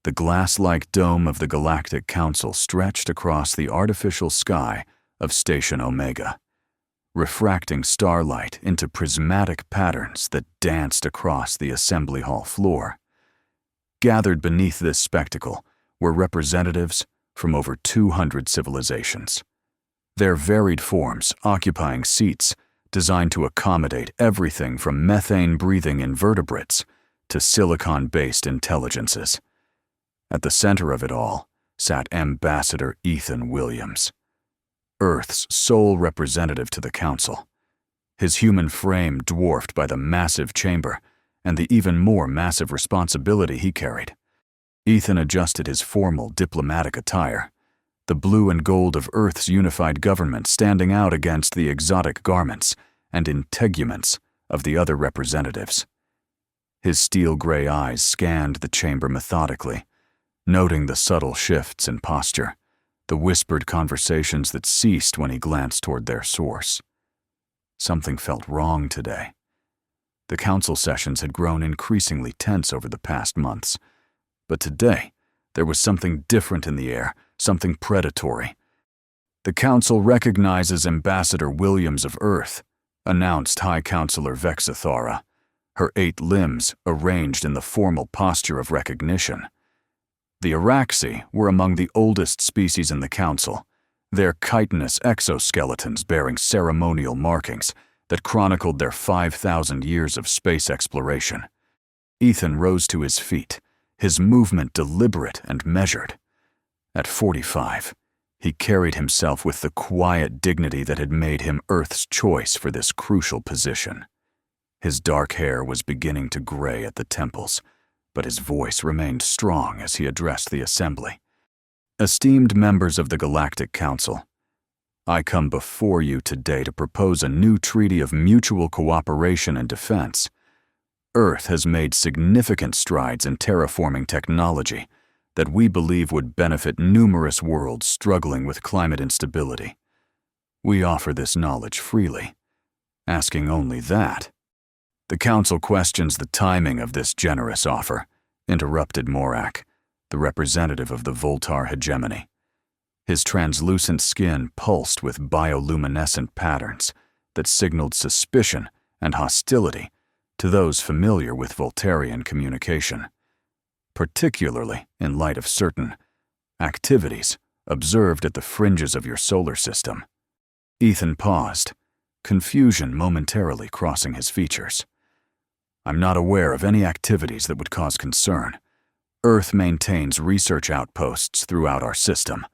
The glass-like dome of the Galactic Council stretched across the artificial sky of Station Omega, refracting starlight into prismatic patterns that danced across the assembly hall floor. Gathered beneath this spectacle were representatives from over 200 civilizations, their varied forms occupying seats designed to accommodate everything from methane-breathing invertebrates to silicon-based intelligences. At the center of it all sat Ambassador Ethan Williams, Earth's sole representative to the Council, his human frame dwarfed by the massive chamber and the even more massive responsibility he carried. Ethan adjusted his formal diplomatic attire, the blue and gold of Earth's unified government standing out against the exotic garments and integuments of the other representatives. His steel-gray eyes scanned the chamber methodically, noting the subtle shifts in posture, the whispered conversations that ceased when he glanced toward their source. Something felt wrong today. The council sessions had grown increasingly tense over the past months, but today there was something different in the air, something predatory. "The council recognizes Ambassador Williams of Earth," announced High Counselor Vexathara, her 8 limbs arranged in the formal posture of recognition. The Araxi were among the oldest species in the council, their chitinous exoskeletons bearing ceremonial markings that chronicled their 5,000 years of space exploration. Ethan rose to his feet, his movement deliberate and measured. At 45, he carried himself with the quiet dignity that had made him Earth's choice for this crucial position. His dark hair was beginning to gray at the temples, but his voice remained strong as he addressed the assembly. "Esteemed members of the Galactic Council, I come before you today to propose a new treaty of mutual cooperation and defense. Earth has made significant strides in terraforming technology that we believe would benefit numerous worlds struggling with climate instability. We offer this knowledge freely, asking only that." "The Council questions the timing of this generous offer," interrupted Morak, the representative of the Voltar hegemony. His translucent skin pulsed with bioluminescent patterns that signaled suspicion and hostility to those familiar with Voltarian communication, particularly in light of certain activities observed at the fringes of your solar system. Ethan paused, confusion momentarily crossing his features. "I'm not aware of any activities that would cause concern. Earth maintains research outposts throughout our system,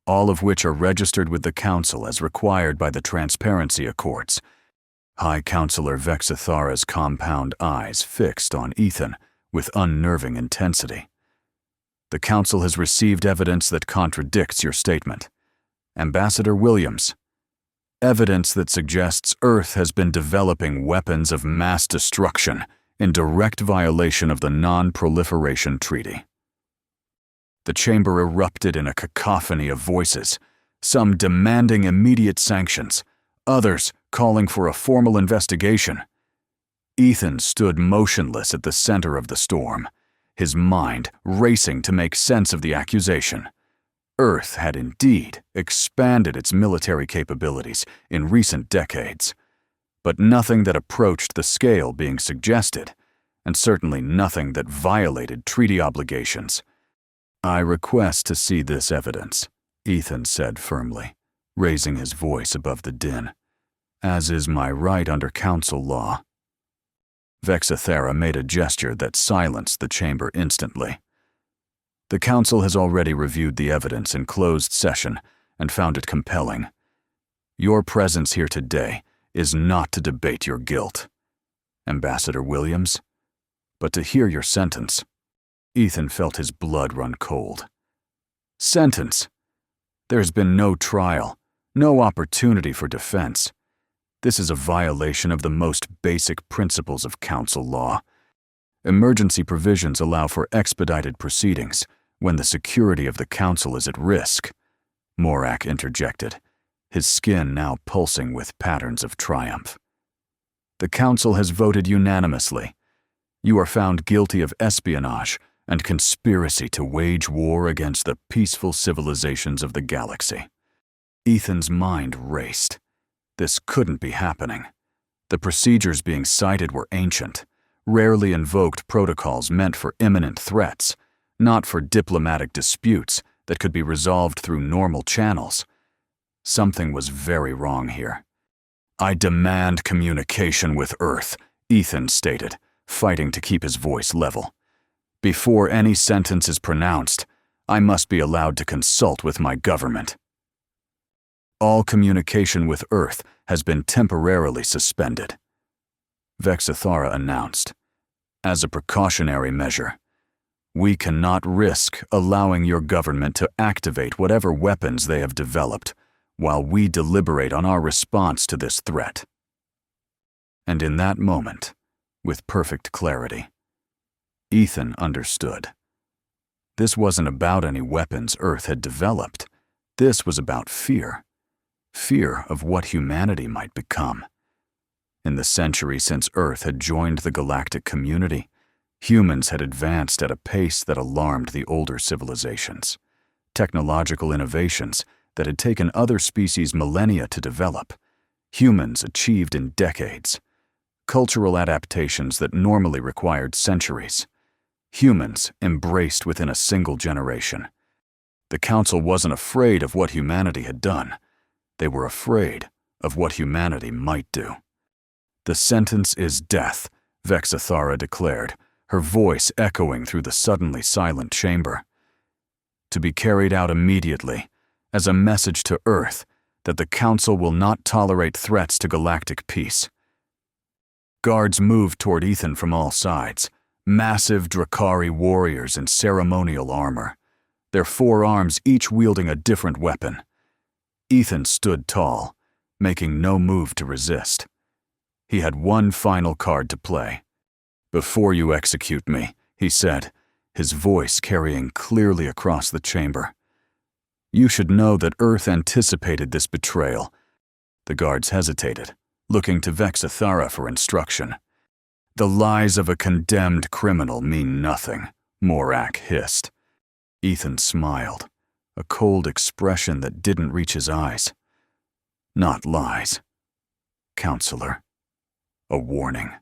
all of which are registered with the Council as required by the Transparency Accords." High Counselor Vexathara's compound eyes fixed on Ethan with unnerving intensity. "The Council has received evidence that contradicts your statement. Ambassador Williams, evidence that suggests Earth has been developing weapons of mass destruction in direct violation of the Non-Proliferation Treaty." The chamber erupted in a cacophony of voices, some demanding immediate sanctions, others calling for a formal investigation. Ethan stood motionless at the center of the storm, his mind racing to make sense of the accusation. Earth had indeed expanded its military capabilities in recent decades, but nothing that approached the scale being suggested, and certainly nothing that violated treaty obligations. "I request to see this evidence," Ethan said firmly, raising his voice above the din, "as is my right under council law." Vexathara made a gesture that silenced the chamber instantly. "The council has already reviewed the evidence in closed session and found it compelling. Your presence here today is not to debate your guilt, Ambassador Williams, but to hear your sentence." Ethan felt his blood run cold. "Sentence? There's been no trial, no opportunity for defense. This is a violation of the most basic principles of council law. Emergency provisions allow for expedited proceedings when the security of the council is at risk," Morak interjected, his skin now pulsing with patterns of triumph. "The council has voted unanimously. You are found guilty of espionage and conspiracy to wage war against the peaceful civilizations of the galaxy. Ethan's mind raced. This couldn't be happening. The procedures being cited were ancient, rarely invoked protocols meant for imminent threats, not for diplomatic disputes that could be resolved through normal channels. Something was very wrong here. "I demand communication with Earth," Ethan stated, fighting to keep his voice level. "Before any sentence is pronounced, I must be allowed to consult with my government. All communication with Earth has been temporarily suspended," Vexathara announced. "As a precautionary measure, we cannot risk allowing your government to activate whatever weapons they have developed while we deliberate on our response to this threat." And in that moment, with perfect clarity, Ethan understood. This wasn't about any weapons Earth had developed. This was about fear. Fear of what humanity might become. In the century since Earth had joined the galactic community, humans had advanced at a pace that alarmed the older civilizations. Technological innovations that had taken other species millennia to develop, humans achieved in decades. Cultural adaptations that normally required centuries, humans embraced within a single generation. The Council wasn't afraid of what humanity had done. They were afraid of what humanity might do. "The sentence is death," Vexathara declared, her voice echoing through the suddenly silent chamber. "To be carried out immediately, as a message to Earth that the Council will not tolerate threats to galactic peace." Guards moved toward Ethan from all sides, massive Drakari warriors in ceremonial armor, their forearms each wielding a different weapon. Ethan stood tall, making no move to resist. He had one final card to play. "Before you execute me," he said, his voice carrying clearly across the chamber, "you should know that Earth anticipated this betrayal." The guards hesitated, looking to Vexathara for instruction. "The lies of a condemned criminal mean nothing," Morak hissed. Ethan smiled, a cold expression that didn't reach his eyes. "Not lies, Counselor. A warning.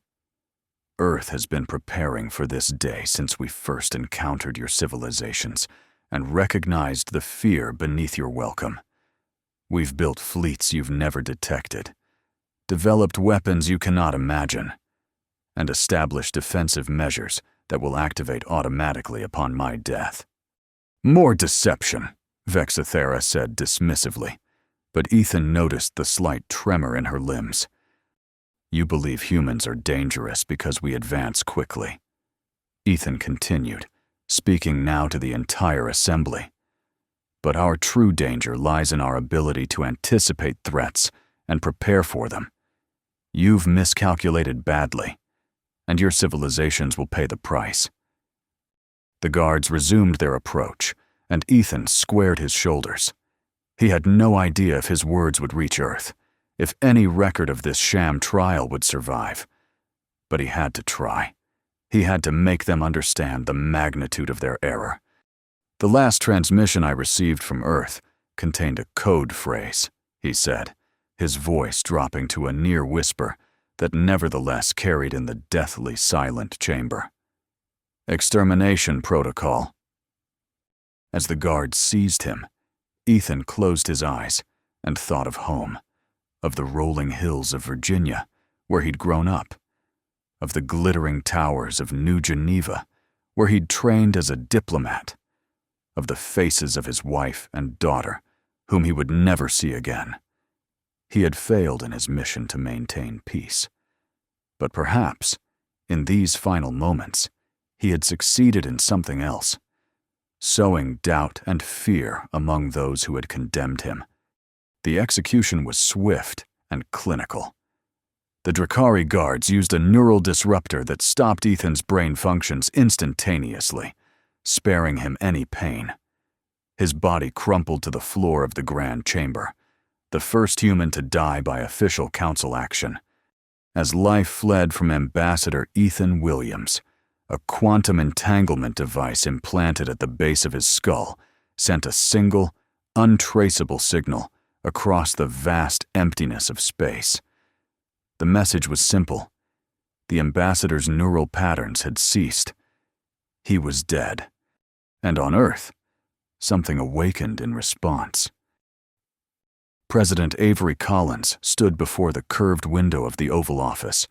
Earth has been preparing for this day since we first encountered your civilizations and recognized the fear beneath your welcome. We've built fleets you've never detected, developed weapons you cannot imagine, and established defensive measures that will activate automatically upon my death." "More deception," Vexathara said dismissively, but Ethan noticed the slight tremor in her limbs. "You believe humans are dangerous because we advance quickly," Ethan continued, speaking now to the entire assembly. "But our true danger lies in our ability to anticipate threats and prepare for them. You've miscalculated badly, and your civilizations will pay the price." The guards resumed their approach, and Ethan squared his shoulders. He had no idea if his words would reach Earth, if any record of this sham trial would survive. But he had to try. He had to make them understand the magnitude of their error. "The last transmission I received from Earth contained a code phrase," he said, his voice dropping to a near whisper that nevertheless carried in the deathly silent chamber. "Extermination protocol." As the guards seized him, Ethan closed his eyes and thought of home, of the rolling hills of Virginia, where he'd grown up, of the glittering towers of New Geneva, where he'd trained as a diplomat, of the faces of his wife and daughter, whom he would never see again. He had failed in his mission to maintain peace. But perhaps, in these final moments, he had succeeded in something else, sowing doubt and fear among those who had condemned him. The execution was swift and clinical. The Drakari guards used a neural disruptor that stopped Ethan's brain functions instantaneously, sparing him any pain. His body crumpled to the floor of the grand chamber, the first human to die by official council action, as life fled from Ambassador Ethan Williams, A quantum entanglement device implanted at the base of his skull sent a single, untraceable signal across the vast emptiness of space. The message was simple. The ambassador's neural patterns had ceased. He was dead. And on Earth, something awakened in response. President Avery Collins stood before the curved window of the Oval Office,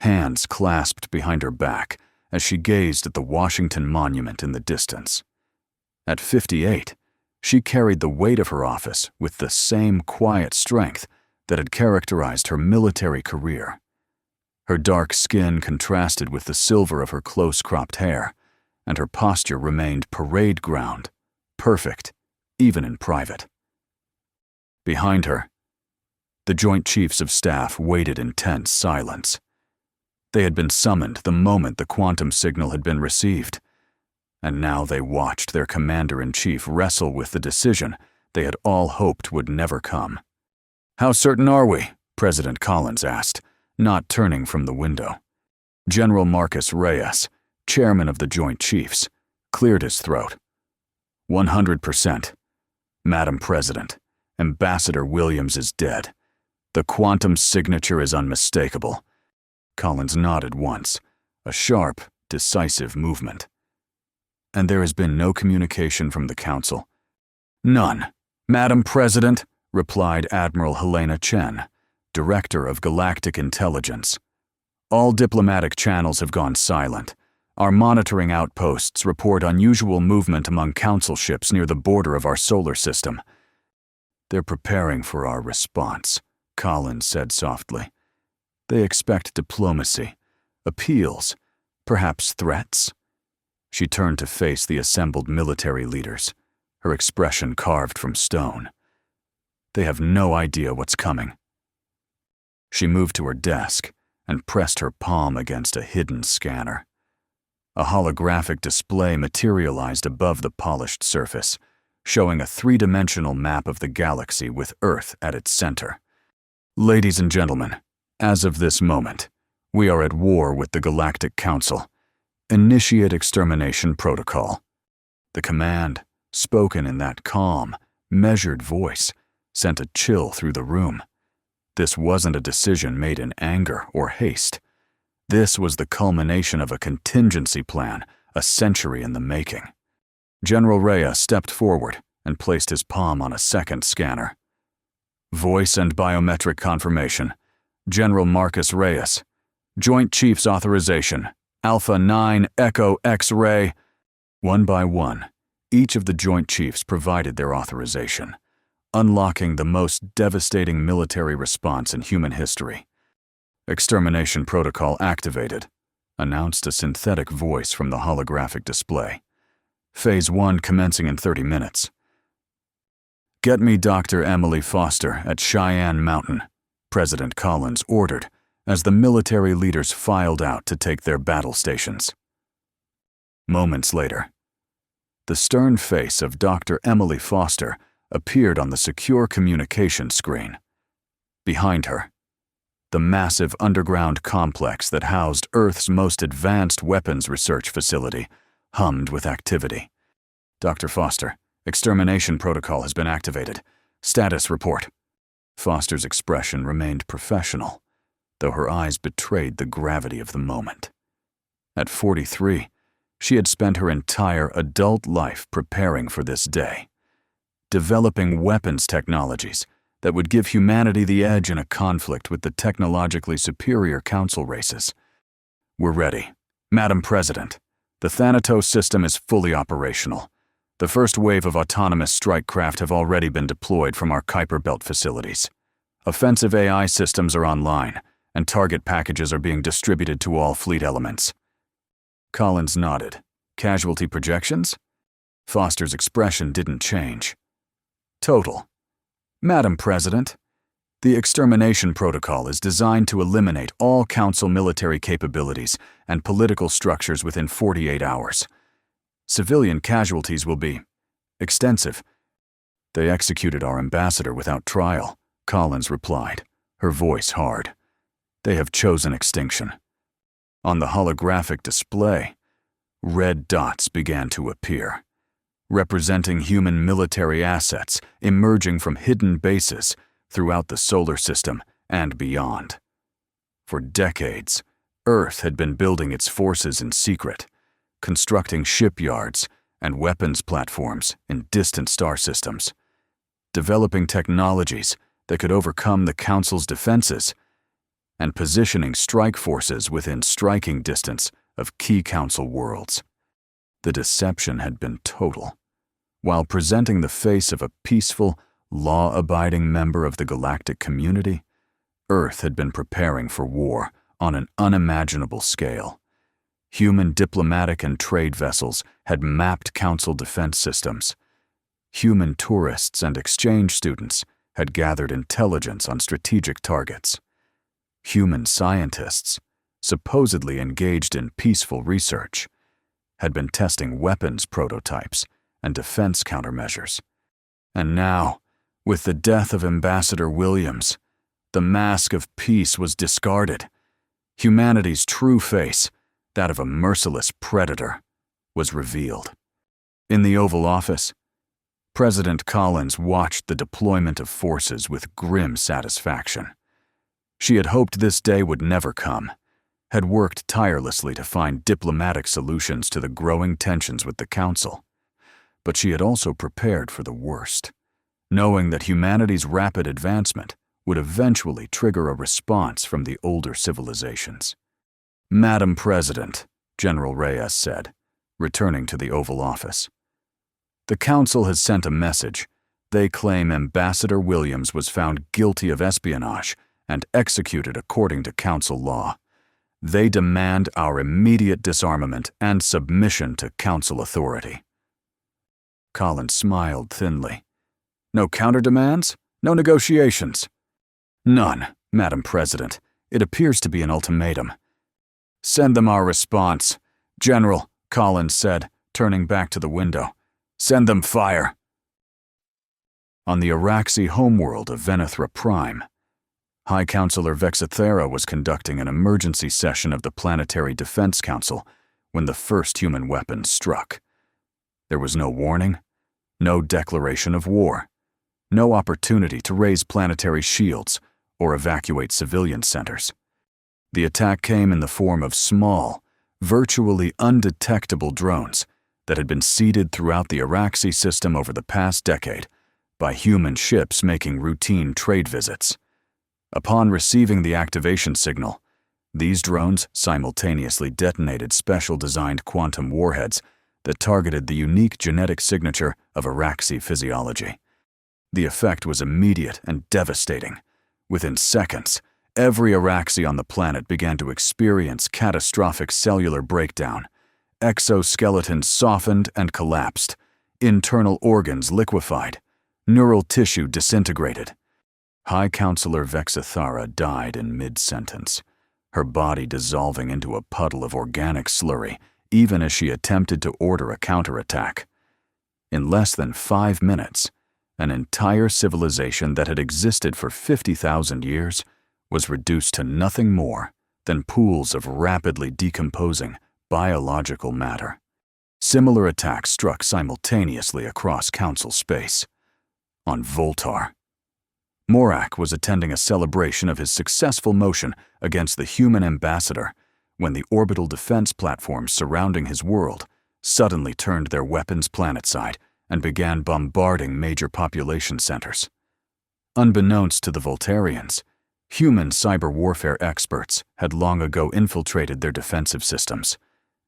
hands clasped behind her back as she gazed at the Washington Monument in the distance. At 58, she carried the weight of her office with the same quiet strength that had characterized her military career. Her dark skin contrasted with the silver of her close-cropped hair, and her posture remained parade ground, perfect, even in private. Behind her, the Joint Chiefs of Staff waited in tense silence. They had been summoned the moment the quantum signal had been received, and now they watched their commander-in-chief wrestle with the decision they had all hoped would never come. "How certain are we?" President Collins asked, not turning from the window. General Marcus Reyes, chairman of the Joint Chiefs, cleared his throat. 100%. Madam President, Ambassador Williams is dead. The quantum signature is unmistakable. Collins nodded once, a sharp, decisive movement. And there has been no communication from the Council. None. Madam President, replied Admiral Helena Chen, Director of Galactic Intelligence. All diplomatic channels have gone silent. Our monitoring outposts report unusual movement among Council ships near the border of our solar system. They're preparing for our response, Collins said softly. They expect diplomacy, appeals, perhaps threats. She turned to face the assembled military leaders, her expression carved from stone. They have no idea what's coming. She moved to her desk and pressed her palm against a hidden scanner. A holographic display materialized above the polished surface, showing a three-dimensional map of the galaxy with Earth at its center. Ladies and gentlemen, as of this moment, we are at war with the Galactic Council. Initiate extermination protocol. The command, spoken in that calm, measured voice, sent a chill through the room. This wasn't a decision made in anger or haste. This was the culmination of a contingency plan, a century in the making. General Reyes stepped forward and placed his palm on a second scanner. Voice and biometric confirmation. General Marcus Reyes. Joint Chiefs authorization. Alpha 9 Echo X-ray. One by one, each of the Joint Chiefs provided their authorization, unlocking the most devastating military response in human history. Extermination protocol activated, announced a synthetic voice from the holographic display. Phase 1 commencing in 30 minutes. Get me Dr. Emily Foster at Cheyenne Mountain, President Collins ordered, as the military leaders filed out to take their battle stations. Moments later, the stern face of Dr. Emily Foster appeared on the secure communication screen. Behind her, the massive underground complex that housed Earth's most advanced weapons research facility hummed with activity. Dr. Foster, extermination protocol has been activated. Status report. Foster's expression remained professional, though her eyes betrayed the gravity of the moment. At 43, she had spent her entire adult life preparing for this day, developing weapons technologies that would give humanity the edge in a conflict with the technologically superior Council races. We're ready. Madam President, the Thanatos system is fully operational. The first wave of autonomous strike craft have already been deployed from our Kuiper Belt facilities. Offensive AI systems are online, and target packages are being distributed to all fleet elements. Collins nodded. Casualty projections? Foster's expression didn't change. Total. Madam President, the extermination protocol is designed to eliminate all Council military capabilities and political structures within 48 hours. Civilian casualties will be extensive. They executed our ambassador without trial, Collins replied, her voice hard. They have chosen extinction. On the holographic display, red dots began to appear, representing human military assets emerging from hidden bases throughout the solar system and beyond. For decades, Earth had been building its forces in secret, constructing shipyards and weapons platforms in distant star systems, developing technologies that could overcome the Council's defenses, and positioning strike forces within striking distance of key Council worlds. The deception had been total. While presenting the face of a peaceful, law-abiding member of the galactic community, Earth had been preparing for war on an unimaginable scale. Human diplomatic and trade vessels had mapped Council defense systems. Human tourists and exchange students had gathered intelligence on strategic targets. Human scientists, supposedly engaged in peaceful research, had been testing weapons prototypes and defense countermeasures. And now, with the death of Ambassador Williams, the mask of peace was discarded. Humanity's true face, that of a merciless predator, was revealed. In the Oval Office, President Collins watched the deployment of forces with grim satisfaction. She had hoped this day would never come, had worked tirelessly to find diplomatic solutions to the growing tensions with the Council. But she had also prepared for the worst, knowing that humanity's rapid advancement would eventually trigger a response from the older civilizations. "Madam President," General Reyes said, returning to the Oval Office. "The Council has sent a message. They claim Ambassador Williams was found guilty of espionage and executed according to Council law. They demand our immediate disarmament and submission to Council authority." Collins smiled thinly. "No counter-demands? No negotiations?" "None, Madam President. It appears to be an ultimatum." "Send them our response," General, Collins said, turning back to the window. "Send them fire." On the Araxi homeworld of Venethra Prime, High Counselor Vexithera was conducting an emergency session of the Planetary Defense Council when the first human weapons struck. There was no warning, no declaration of war, no opportunity to raise planetary shields or evacuate civilian centers. The attack came in the form of small, virtually undetectable drones that had been seeded throughout the Araxi system over the past decade by human ships making routine trade visits. Upon receiving the activation signal, these drones simultaneously detonated special-designed quantum warheads that targeted the unique genetic signature of Araxi physiology. The effect was immediate and devastating. Within seconds, every Araxi on the planet began to experience catastrophic cellular breakdown. Exoskeletons softened and collapsed, internal organs liquefied, neural tissue disintegrated. High Counselor Vexithara died in mid-sentence, her body dissolving into a puddle of organic slurry even as she attempted to order a counterattack. In less than 5 minutes, an entire civilization that had existed for 50,000 years was reduced to nothing more than pools of rapidly decomposing biological matter. Similar attacks struck simultaneously across Council space. On Voltar, Morak was attending a celebration of his successful motion against the human ambassador when the orbital defense platforms surrounding his world suddenly turned their weapons planetside and began bombarding major population centers. Unbeknownst to the Voltarians, human cyber warfare experts had long ago infiltrated their defensive systems,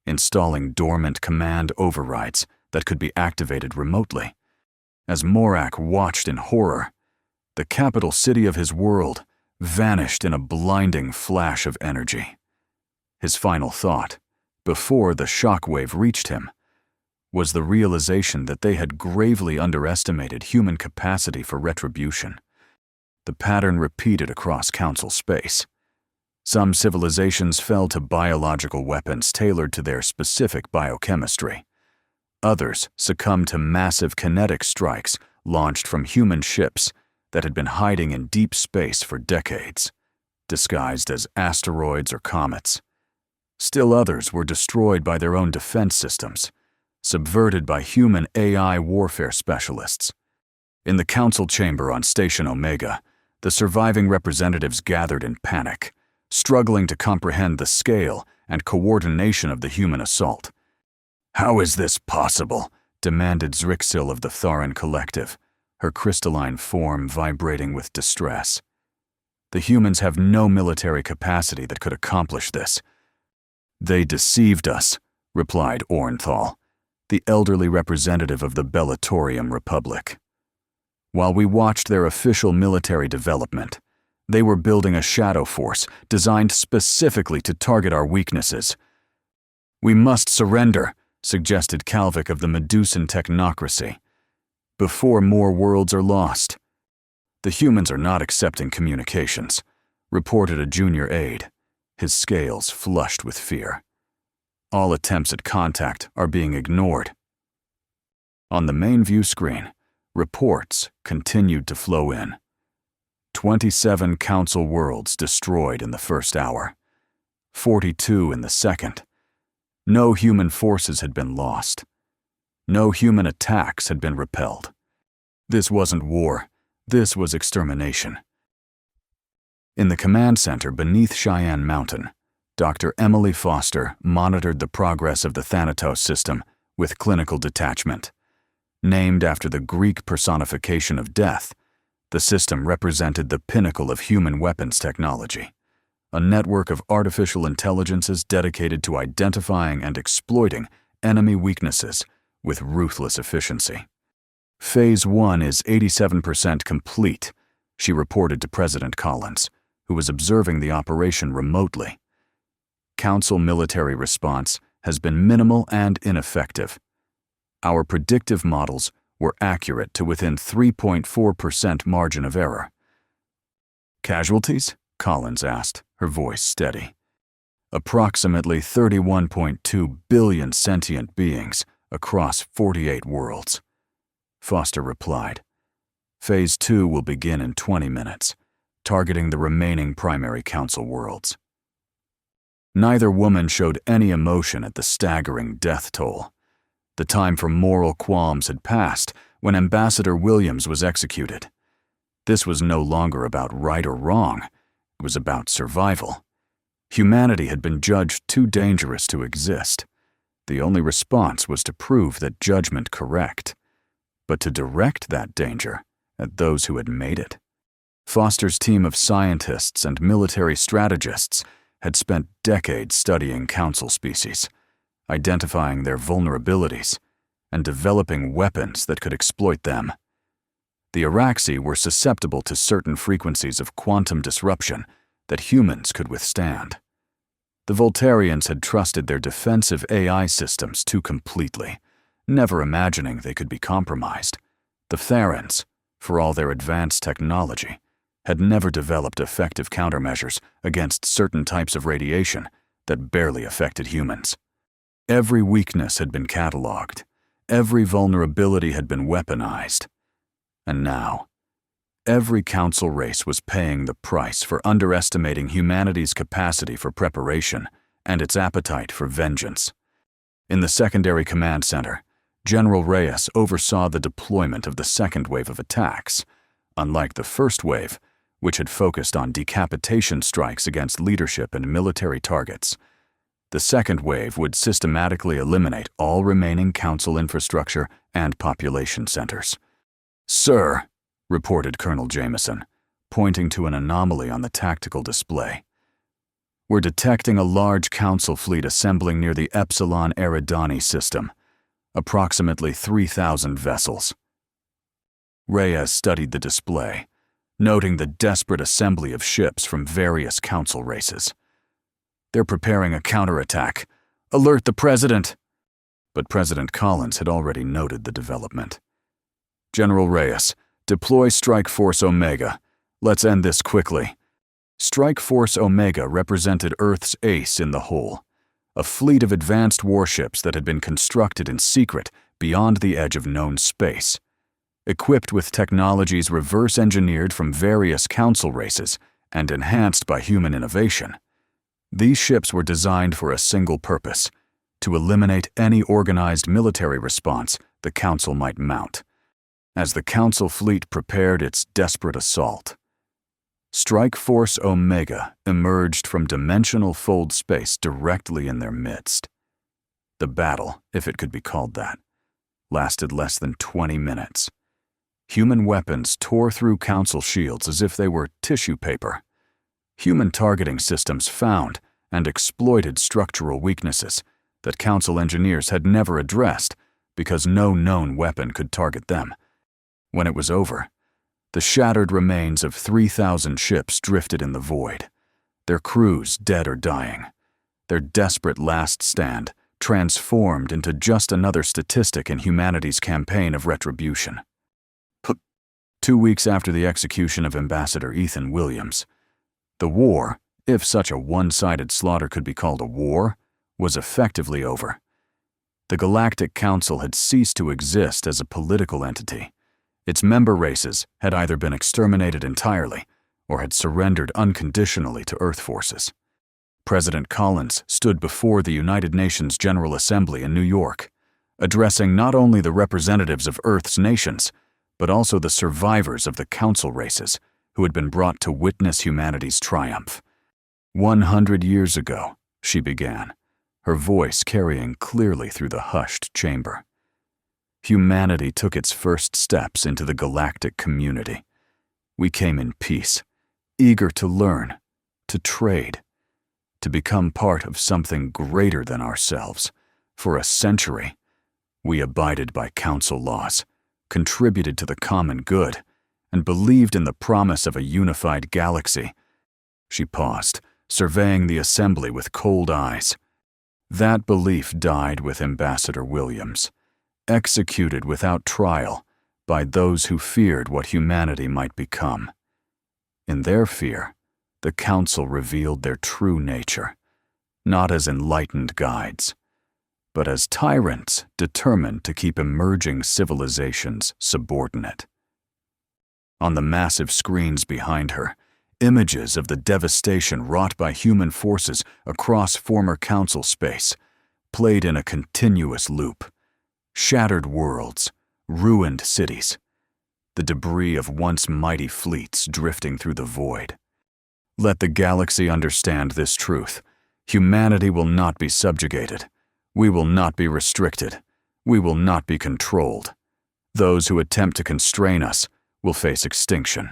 installing dormant command overrides that could be activated remotely. As Morak watched in horror, the capital city of his world vanished in a blinding flash of energy. His final thought, before the shockwave reached him, was the realization that they had gravely underestimated human capacity for retribution. The pattern repeated across Council space. Some civilizations fell to biological weapons tailored to their specific biochemistry. Others succumbed to massive kinetic strikes launched from human ships that had been hiding in deep space for decades, disguised as asteroids or comets. Still others were destroyed by their own defense systems, subverted by human AI warfare specialists. In the council chamber on Station Omega, the surviving representatives gathered in panic, struggling to comprehend the scale and coordination of the human assault. "How is this possible?" demanded Zrixil of the Tharan Collective, her crystalline form vibrating with distress. "The humans have no military capacity that could accomplish this." "They deceived us," replied Ornthal, the elderly representative of the Bellatorium Republic. "While we watched their official military development, they were building a shadow force designed specifically to target our weaknesses." "We must surrender," suggested Kalvik of the Medusan technocracy, "before more worlds are lost." "The humans are not accepting communications," reported a junior aide, his scales flushed with fear. "All attempts at contact are being ignored." On the main view screen, reports continued to flow in. 27 Council worlds destroyed in the first hour, 42 in the second. No human forces had been lost. No human attacks had been repelled. This wasn't war, this was extermination. In the command center beneath Cheyenne Mountain, Dr. Emily Foster monitored the progress of the Thanatos system with clinical detachment. Named after the Greek personification of death, the system represented the pinnacle of human weapons technology, a network of artificial intelligences dedicated to identifying and exploiting enemy weaknesses with ruthless efficiency. "Phase 1 is 87% complete," she reported to President Collins, who was observing the operation remotely. "Council military response has been minimal and ineffective. Our predictive models were accurate to within 3.4% margin of error." "Casualties?" Collins asked, her voice steady. "Approximately 31.2 billion sentient beings across 48 worlds," Foster replied. "Phase 2 will begin in 20 minutes, targeting the remaining primary council worlds." Neither woman showed any emotion at the staggering death toll. The time for moral qualms had passed when Ambassador Williams was executed. This was no longer about right or wrong. It was about survival. Humanity had been judged too dangerous to exist. The only response was to prove that judgment correct, but to direct that danger at those who had made it. Foster's team of scientists and military strategists had spent decades studying council species, identifying their vulnerabilities, and developing weapons that could exploit them. The Araxi were susceptible to certain frequencies of quantum disruption that humans could withstand. The Voltarians had trusted their defensive AI systems too completely, never imagining they could be compromised. The Tharans, for all their advanced technology, had never developed effective countermeasures against certain types of radiation that barely affected humans. Every weakness had been cataloged. Every vulnerability had been weaponized. And now, every council race was paying the price for underestimating humanity's capacity for preparation and its appetite for vengeance. In the secondary command center, General Reyes oversaw the deployment of the second wave of attacks. Unlike the first wave, which had focused on decapitation strikes against leadership and military targets, the second wave would systematically eliminate all remaining council infrastructure and population centers. "Sir," reported Colonel Jameson, pointing to an anomaly on the tactical display, "we're detecting a large council fleet assembling near the Epsilon Eridani system, approximately 3,000 vessels." Reyes studied the display, noting the desperate assembly of ships from various council races. "They're preparing a counterattack. Alert the President!" But President Collins had already noted the development. "General Reyes, deploy Strike Force Omega. Let's end this quickly." Strike Force Omega represented Earth's ace in the hole, a fleet of advanced warships that had been constructed in secret beyond the edge of known space. Equipped with technologies reverse-engineered from various council races and enhanced by human innovation, These ships were designed for a single purpose: to eliminate any organized military response the Council might mount. As the Council fleet prepared its desperate assault, Strike Force Omega emerged from dimensional fold space directly in their midst. The battle, if it could be called that, lasted less than 20 minutes. Human weapons tore through Council shields as if they were tissue paper. Human targeting systems found and exploited structural weaknesses that Council engineers had never addressed because no known weapon could target them. When it was over, the shattered remains of 3,000 ships drifted in the void, their crews dead or dying, their desperate last stand transformed into just another statistic in humanity's campaign of retribution. 2 weeks after the execution of Ambassador Ethan Williams, the war, if such a one-sided slaughter could be called a war, was effectively over. The Galactic Council had ceased to exist as a political entity. Its member races had either been exterminated entirely or had surrendered unconditionally to Earth forces. President Collins stood before the United Nations General Assembly in New York, addressing not only the representatives of Earth's nations, but also the survivors of the Council races who had been brought to witness humanity's triumph. 100 years ago, she began, her voice carrying clearly through the hushed chamber. Humanity took its first steps into the galactic community. We came in peace, eager to learn, to trade, to become part of something greater than ourselves. For a century, we abided by Council laws, contributed to the common good, and believed in the promise of a unified galaxy. She paused, surveying the assembly with cold eyes. That belief died with Ambassador Williams, executed without trial by those who feared what humanity might become. In their fear, the Council revealed their true nature, not as enlightened guides, but as tyrants determined to keep emerging civilizations subordinate. On the massive screens behind her, images of the devastation wrought by human forces across former Council space played in a continuous loop. Shattered worlds, ruined cities, the debris of once mighty fleets drifting through the void. Let the galaxy understand this truth. Humanity will not be subjugated. We will not be restricted. We will not be controlled. Those who attempt to constrain us will face extinction.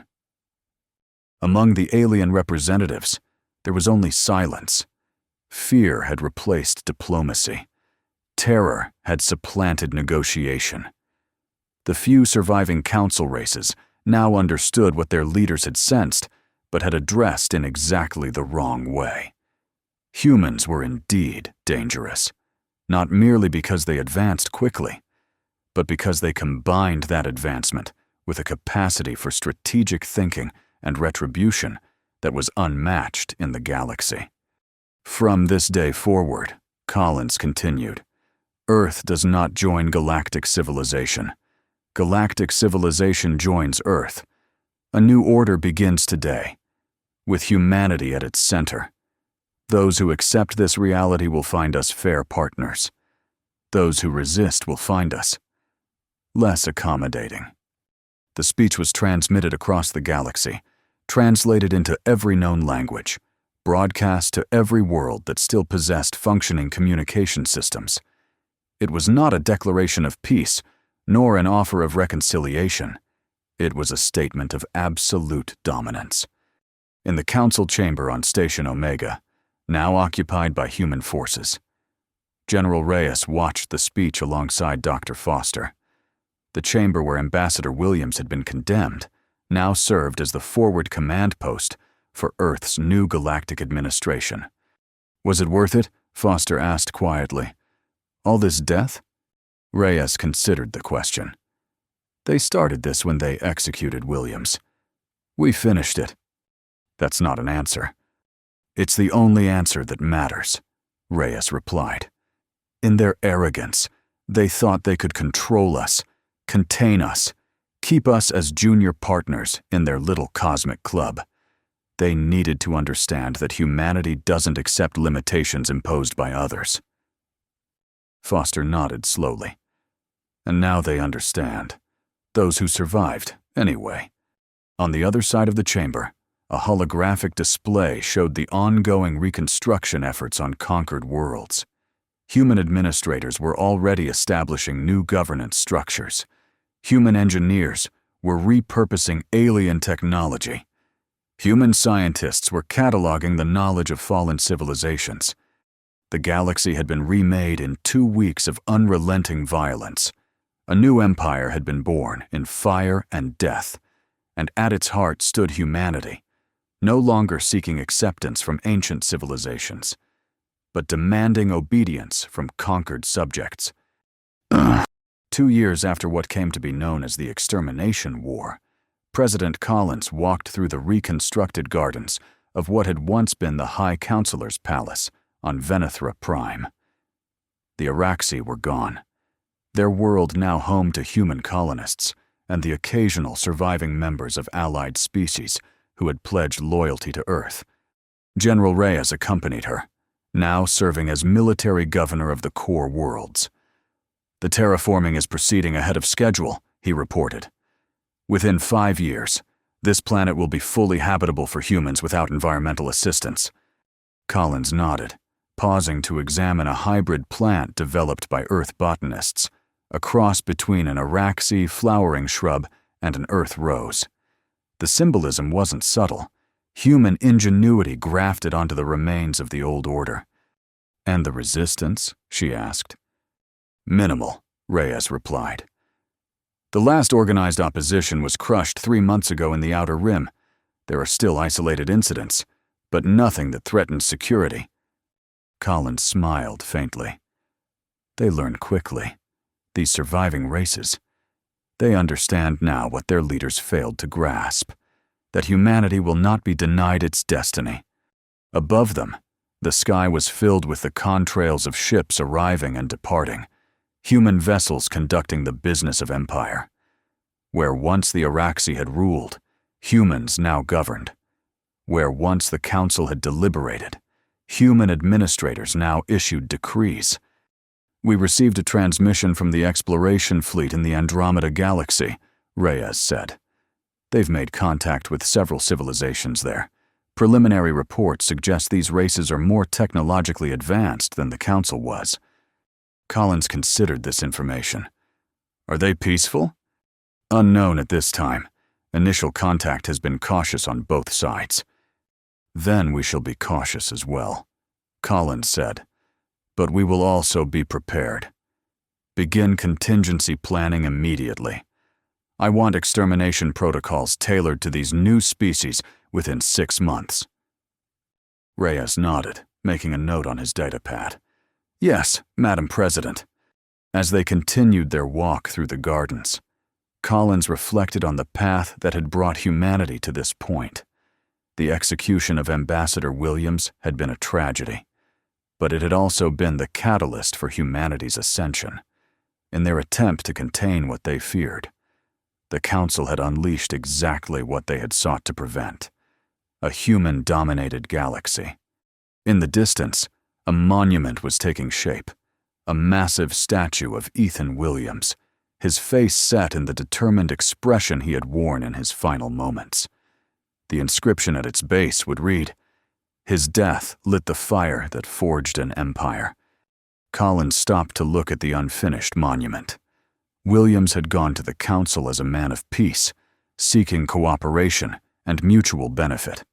Among the alien representatives, there was only silence. Fear had replaced diplomacy. Terror had supplanted negotiation. The few surviving Council races now understood what their leaders had sensed, but had addressed in exactly the wrong way. Humans were indeed dangerous, not merely because they advanced quickly, but because they combined that advancement with a capacity for strategic thinking and retribution that was unmatched in the galaxy. From this day forward, Collins continued, Earth does not join galactic civilization. Galactic civilization joins Earth. A new order begins today, with humanity at its center. Those who accept this reality will find us fair partners. Those who resist will find us less accommodating. The speech was transmitted across the galaxy, translated into every known language, broadcast to every world that still possessed functioning communication systems. It was not a declaration of peace, nor an offer of reconciliation. It was a statement of absolute dominance. In the Council chamber on Station Omega, now occupied by human forces, General Reyes watched the speech alongside Dr. Foster. The chamber where Ambassador Williams had been condemned now served as the forward command post for Earth's new galactic administration. Was it worth it? Foster asked quietly. All this death? Reyes considered the question. They started this when they executed Williams. We finished it. That's not an answer. It's the only answer that matters, Reyes replied. In their arrogance, they thought they could control us, contain us, keep us as junior partners in their little cosmic club. They needed to understand that humanity doesn't accept limitations imposed by others. Foster nodded slowly. And now they understand. Those who survived, anyway. On the other side of the chamber, a holographic display showed the ongoing reconstruction efforts on conquered worlds. Human administrators were already establishing new governance structures. Human engineers were repurposing alien technology. Human scientists were cataloging the knowledge of fallen civilizations. The galaxy had been remade in 2 weeks of unrelenting violence. A new empire had been born in fire and death, and at its heart stood humanity, no longer seeking acceptance from ancient civilizations, but demanding obedience from conquered subjects. 2 years after what came to be known as the Extermination War, President Collins walked through the reconstructed gardens of what had once been the High Counselor's Palace on Venethra Prime. The Araxi were gone, their world now home to human colonists and the occasional surviving members of allied species who had pledged loyalty to Earth. General Reyes accompanied her, now serving as military governor of the core worlds. "The terraforming is proceeding ahead of schedule," he reported. "Within 5 years, this planet will be fully habitable for humans without environmental assistance." Collins nodded, pausing to examine a hybrid plant developed by Earth botanists, a cross between an Araxi flowering shrub and an Earth rose. The symbolism wasn't subtle. Human ingenuity grafted onto the remains of the old order. "And the resistance?" she asked. "Minimal," Reyes replied. "The last organized opposition was crushed 3 months ago in the Outer Rim. There are still isolated incidents, but nothing that threatens security." Collins smiled faintly. "They learn quickly. These surviving races. They understand now what their leaders failed to grasp, that humanity will not be denied its destiny. Above them, the sky was filled with the contrails of ships arriving and departing, human vessels conducting the business of empire. Where once the Araxi had ruled, humans now governed. Where once the council had deliberated, human administrators now issued decrees. "We received a transmission from the exploration fleet in the Andromeda Galaxy," Reyes said. "They've made contact with several civilizations there. Preliminary reports suggest these races are more technologically advanced than the Council was." Collins considered this information. "Are they peaceful?" "Unknown at this time. Initial contact has been cautious on both sides." "Then we shall be cautious as well," Collins said. "But we will also be prepared. Begin contingency planning immediately. I want extermination protocols tailored to these new species within 6 months." Reyes nodded, making a note on his datapad. "Yes, Madam President." As they continued their walk through the gardens, Collins reflected on the path that had brought humanity to this point. The execution of Ambassador Williams had been a tragedy, but it had also been the catalyst for humanity's ascension. In their attempt to contain what they feared, the Council had unleashed exactly what they had sought to prevent: a human-dominated galaxy. In the distance, a monument was taking shape, a massive statue of Ethan Williams, his face set in the determined expression he had worn in his final moments. The inscription at its base would read, "His death lit the fire that forged an empire." Collins stopped to look at the unfinished monument. Williams had gone to the Council as a man of peace, seeking cooperation and mutual benefit.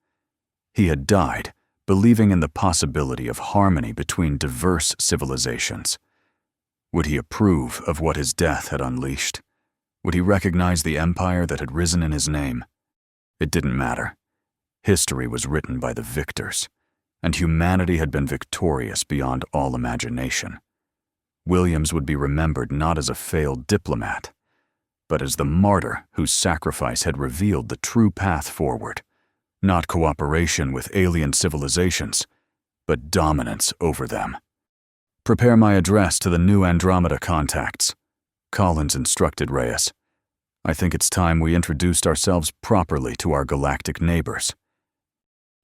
He had died, believing in the possibility of harmony between diverse civilizations. Would he approve of what his death had unleashed? Would he recognize the empire that had risen in his name? It didn't matter. History was written by the victors, and humanity had been victorious beyond all imagination. Williams would be remembered not as a failed diplomat, but as the martyr whose sacrifice had revealed the true path forward, not cooperation with alien civilizations, but dominance over them. "Prepare my address to the new Andromeda contacts," Collins instructed Reyes. "I think it's time we introduced ourselves properly to our galactic neighbors."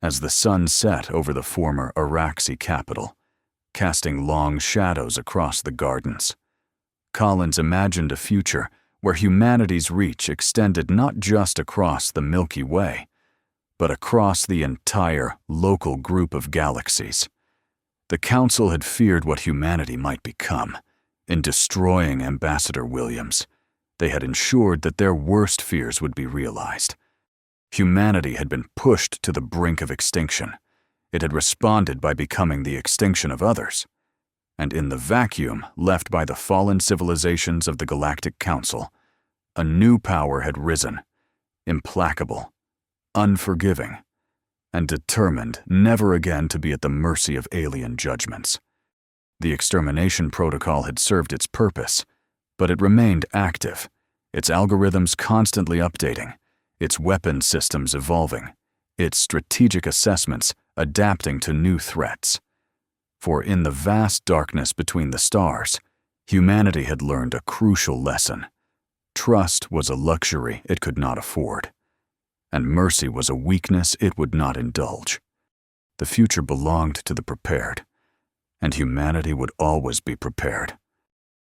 As the sun set over the former Araxi capital, casting long shadows across the gardens, Collins imagined a future where humanity's reach extended not just across the Milky Way, but across the entire local group of galaxies. The Council had feared what humanity might become. In destroying Ambassador Williams, they had ensured that their worst fears would be realized. Humanity had been pushed to the brink of extinction. It had responded by becoming the extinction of others. And in the vacuum left by the fallen civilizations of the Galactic Council, a new power had risen, implacable, unforgiving, and determined never again to be at the mercy of alien judgments. The Extermination Protocol had served its purpose, but it remained active, its algorithms constantly updating, its weapon systems evolving, its strategic assessments adapting to new threats. For in the vast darkness between the stars, humanity had learned a crucial lesson. Trust was a luxury it could not afford, and mercy was a weakness it would not indulge. The future belonged to the prepared, and humanity would always be prepared.